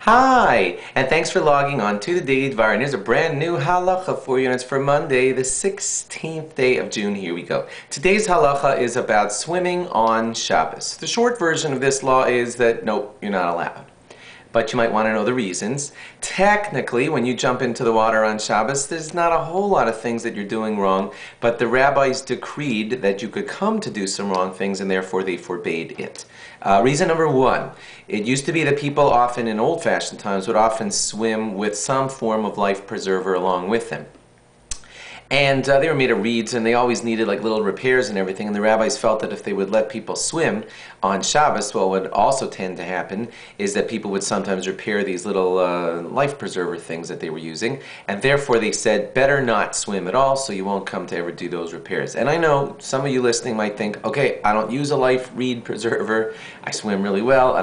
Hi, and thanks for logging on to the Daily Dvar. And here's a brand new Halacha for you, and it's for Monday, the 16th day of June. Here we go. Today's Halacha is about swimming on Shabbos. The short version of this law is that, nope, you're not allowed. But you might want to know the reasons. Technically, when you jump into the water on Shabbos, there's not a whole lot of things that you're doing wrong, but the rabbis decreed that you could come to do some wrong things, and therefore they forbade it. Reason number one, it used to be that people often in old-fashioned times would often swim with some form of life preserver along with them. And they were made of reeds, and they always needed like little repairs and everything, and the rabbis felt that if they would let people swim on Shabbos, what would also tend to happen is that people would sometimes repair these little life preserver things that they were using, and therefore they said, better not swim at all, so you won't come to ever do those repairs. And I know some of you listening might think, okay, I don't use a life reed preserver, I swim really well,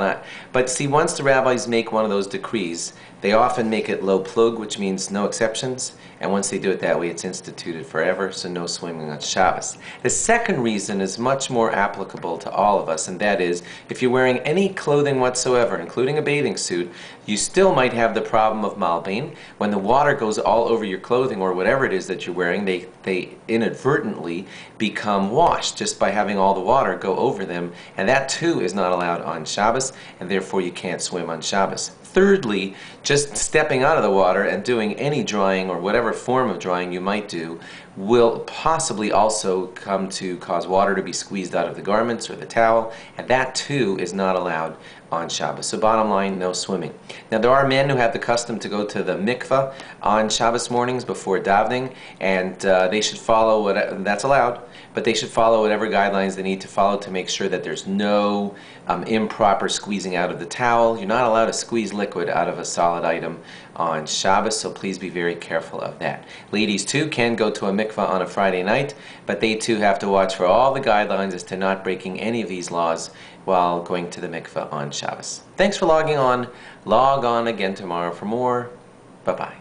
but see, once the rabbis make one of those decrees, they often make it low plug, which means no exceptions, and once they do it that way, it's instituted forever, so no swimming on Shabbos. The second reason is much more applicable to all of us, and that is, if you're wearing any clothing whatsoever, including a bathing suit, you still might have the problem of malbein. When the water goes all over your clothing or whatever it is that you're wearing, they inadvertently become washed just by having all the water go over them, and that too is not allowed on Shabbos, and therefore you can't swim on Shabbos. Thirdly, just stepping out of the water and doing any drying or whatever form of drying you might do will possibly also come to cause water to be squeezed out of the garments or the towel, and that too is not allowed on Shabbos. So bottom line, no swimming. Now there are men who have the custom to go to the mikveh on Shabbos mornings before davening, and they should follow what that's allowed, but they should follow whatever guidelines they need to follow to make sure that there's no improper squeezing out of the towel. You're not allowed to squeeze liquid out of a solid item on Shabbos, so please be very careful of that. Ladies too can go to a mikveh on a Friday night, but they too have to watch for all the guidelines as to not breaking any of these laws while going to the mikveh on Shabbos. Thanks for logging on. Log on again tomorrow for more. Bye-bye.